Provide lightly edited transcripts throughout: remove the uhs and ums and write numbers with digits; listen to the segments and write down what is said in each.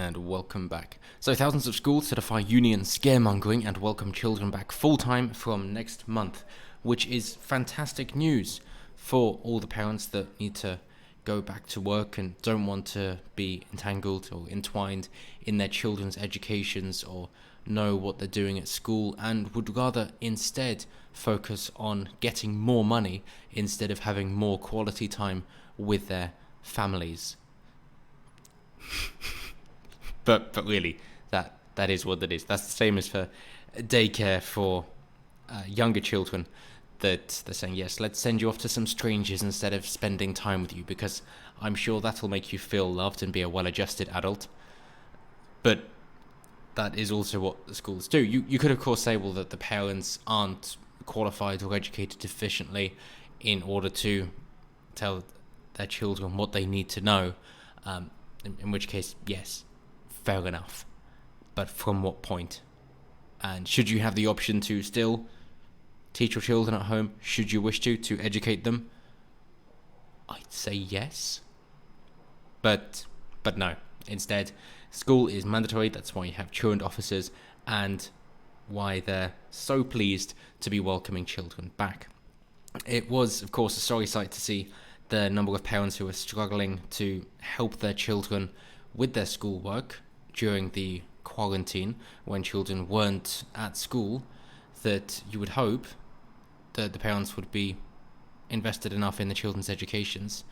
and welcome back. So thousands of schools to defy union scaremongering and welcome children back full-time from next month, which is fantastic news for all the parents that need to go back to work and don't want to be entangled or entwined in their children's educations or know what they're doing at school and would rather instead focus on getting more money instead of having more quality time with their families. But really, that is what it is. That's the same as for daycare for younger children, that they're saying, yes, let's send you off to some strangers instead of spending time with you, because I'm sure that'll make you feel loved and be a well-adjusted adult. But that is also what the schools do. You could, of course, say, well, that the parents aren't qualified or educated sufficiently in order to tell their children what they need to know, in which case, yes, fair enough. But from what point? And should you have the option to still teach your children at home, should you wish to educate them? I'd say yes. But no. Instead, school is mandatory. That's why you have truant officers and why they're so pleased to be welcoming children back. It was, of course, a sorry sight to see the number of parents who are struggling to help their children with their schoolwork during the quarantine when children weren't at school, that you would hope that the parents would be invested enough in the children's educations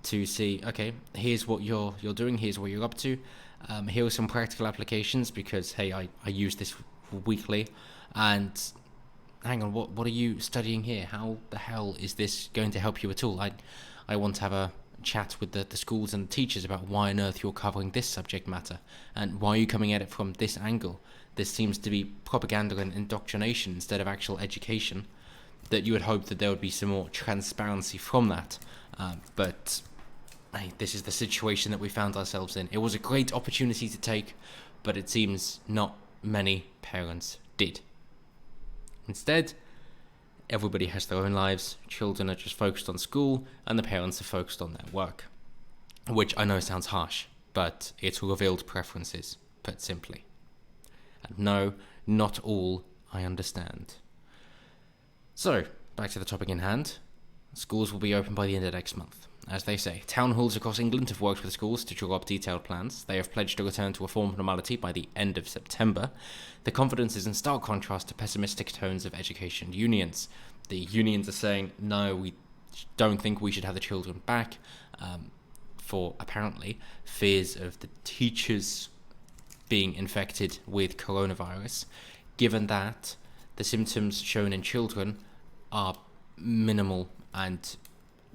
to see, okay, here's what you're doing, here's what you're up to, here are some practical applications because, hey, I use this weekly, and hang on, what are you studying here? How the hell is this going to help you at all? I want to have a chat with the schools and the teachers about why on earth you're covering this subject matter and why are you coming at it from this angle. This seems to be propaganda and indoctrination instead of actual education. That you would hope that there would be some more transparency from that. But hey, this is the situation that we found ourselves in. It was a great opportunity to take, but it seems not many parents did. Instead, everybody has their own lives, children are just focused on school, and the parents are focused on their work. Which I know sounds harsh, but it's revealed preferences, put simply. And no, not all I understand. So, back to the topic in hand. Schools will be open by the end of next month. As they say, town halls across England have worked with schools to draw up detailed plans. They have pledged to return to a form of normality by the end of September. The confidence is in stark contrast to pessimistic tones of education unions. The unions are saying, no, we don't think we should have the children back, for apparently fears of the teachers being infected with coronavirus, given that the symptoms shown in children are minimal and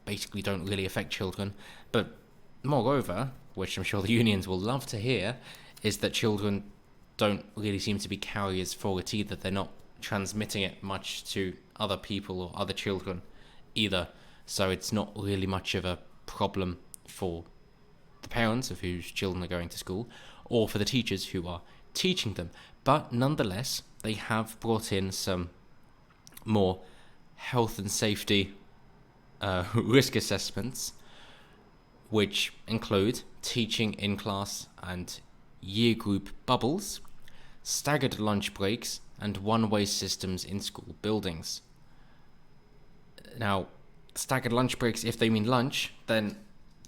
basically don't really affect children. But moreover, which I'm sure the unions will love to hear, is that children don't really seem to be carriers for it either. They're not transmitting it much to other people or other children either. So it's not really much of a problem for the parents of whose children are going to school or for the teachers who are teaching them. But nonetheless, they have brought in some more health and safety risk assessments, which include teaching in class and year group bubbles, staggered lunch breaks, and one-way systems in school buildings. Now, staggered lunch breaks, if they mean lunch, then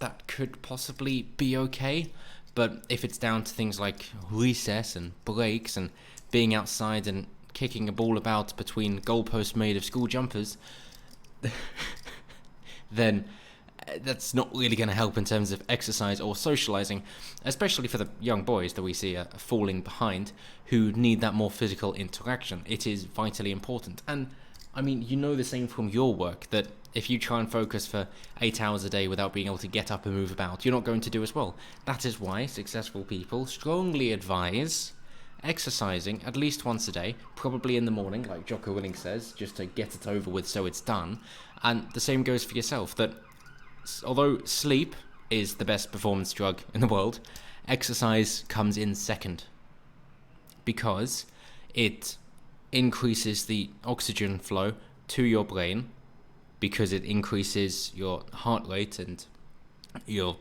that could possibly be okay, but if it's down to things like recess and breaks and being outside and kicking a ball about between goalposts made of school jumpers, then that's not really going to help in terms of exercise or socializing, especially for the young boys that we see are falling behind, who need that more physical interaction. It is vitally important. And I mean, you know the same from your work, that if you try and focus for 8 hours a day without being able to get up and move about, you're not going to do as well. That is why successful people strongly advise exercising at least once a day, probably in the morning, like Jocko Willing says, just to get it over with so it's done. And the same goes for yourself, that although sleep is the best performance drug in the world, exercise comes in second, because it increases the oxygen flow to your brain, because it increases your heart rate and your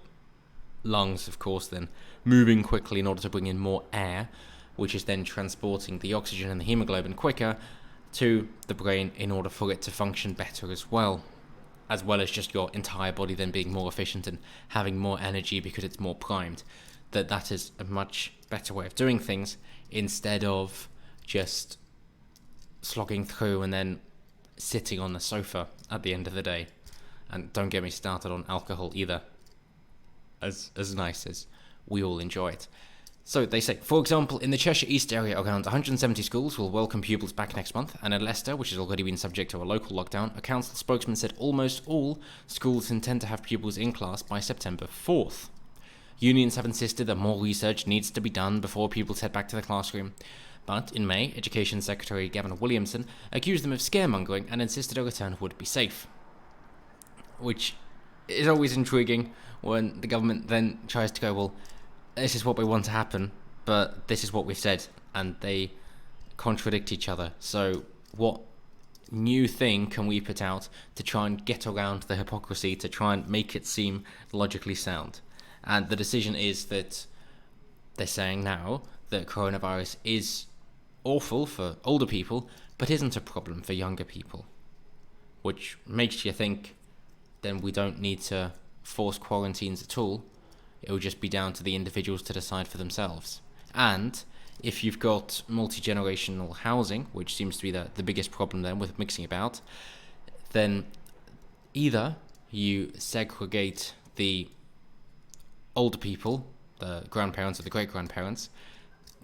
lungs, of course, then moving quickly in order to bring in more air, which is then transporting the oxygen and the hemoglobin quicker to the brain in order for it to function better as well as just your entire body then being more efficient and having more energy because it's more primed. That is a much better way of doing things, instead of just slogging through and then sitting on the sofa at the end of the day. And don't get me started on alcohol either, as nice as we all enjoy it. So they say, for example, in the Cheshire East area, around 170 schools will welcome pupils back next month, and in Leicester, which has already been subject to a local lockdown, a council spokesman said almost all schools intend to have pupils in class by September 4th. Unions have insisted that more research needs to be done before pupils head back to the classroom. But in May, Education Secretary Gavin Williamson accused them of scaremongering and insisted a return would be safe. Which is always intriguing when the government then tries to go, well, this is what we want to happen, but this is what we've said, and they contradict each other. So what new thing can we put out to try and get around the hypocrisy, to try and make it seem logically sound? And the decision is that they're saying now that coronavirus is awful for older people, but isn't a problem for younger people. Which makes you think, then we don't need to force quarantines at all. It will just be down to the individuals to decide for themselves. And if you've got multi-generational housing, which seems to be the biggest problem then with mixing about, then either you segregate the older people, the grandparents or the great-grandparents,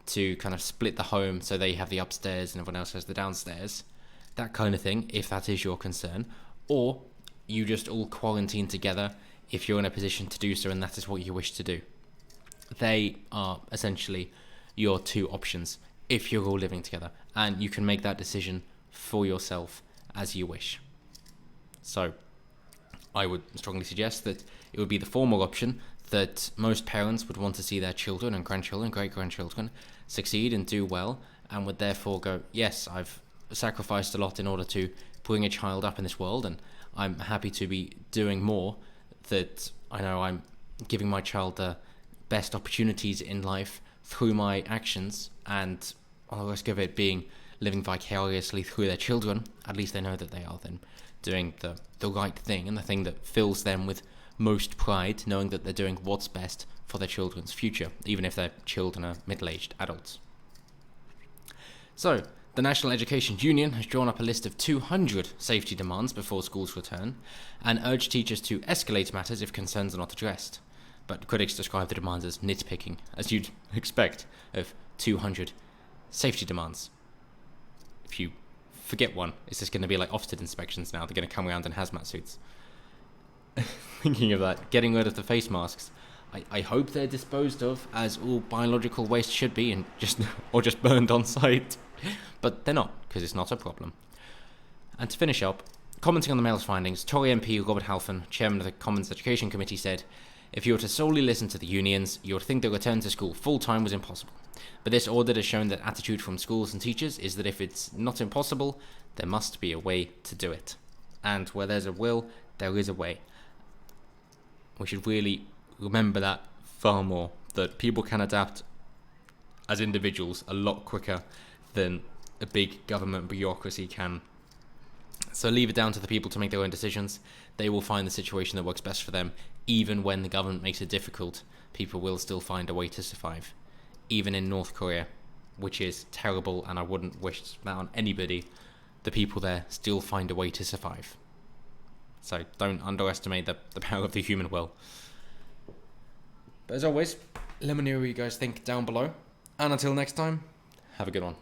to kind of split the home so they have the upstairs and everyone else has the downstairs, that kind of thing, if that is your concern, or you just all quarantine together if you're in a position to do so and that is what you wish to do. They are essentially your two options if you're all living together, and you can make that decision for yourself as you wish. So I would strongly suggest that it would be the former option, that most parents would want to see their children and grandchildren, great-grandchildren succeed and do well, and would therefore go, yes, I've sacrificed a lot in order to bring a child up in this world, and I'm happy to be doing more, that I know I'm giving my child the best opportunities in life through my actions, and on the risk of it being living vicariously through their children, at least they know that they are then doing the right thing, and the thing that fills them with most pride, knowing that they're doing what's best for their children's future, even if their children are middle-aged adults. So, the National Education Union has drawn up a list of 200 safety demands before schools return, and urged teachers to escalate matters if concerns are not addressed. But critics describe the demands as nitpicking, as you'd expect of 200 safety demands. If you forget one, it's just going to be like Ofsted inspections now. They're going to come around in hazmat suits. Thinking of that, getting rid of the face masks. I hope they're disposed of as all biological waste should be, and just burned on site. But they're not, because it's not a problem. And to finish up, commenting on the Mail's findings, Tory MP Robert Halfon, chairman of the Commons Education Committee, said, "If you were to solely listen to the unions, you would think the return to school full-time was impossible. But this audit has shown that attitude from schools and teachers is that if it's not impossible, there must be a way to do it. And where there's a will, there is a way." We should really remember that far more, that people can adapt as individuals a lot quicker than a big government bureaucracy can. So leave it down to the people to make their own decisions. They will find the situation that works best for them. Even when the government makes it difficult, people will still find a way to survive. Even in North Korea, which is terrible, and I wouldn't wish that on anybody, the people there still find a way to survive. So don't underestimate the power of the human will. But as always, let me know what you guys think down below. And until next time, have a good one.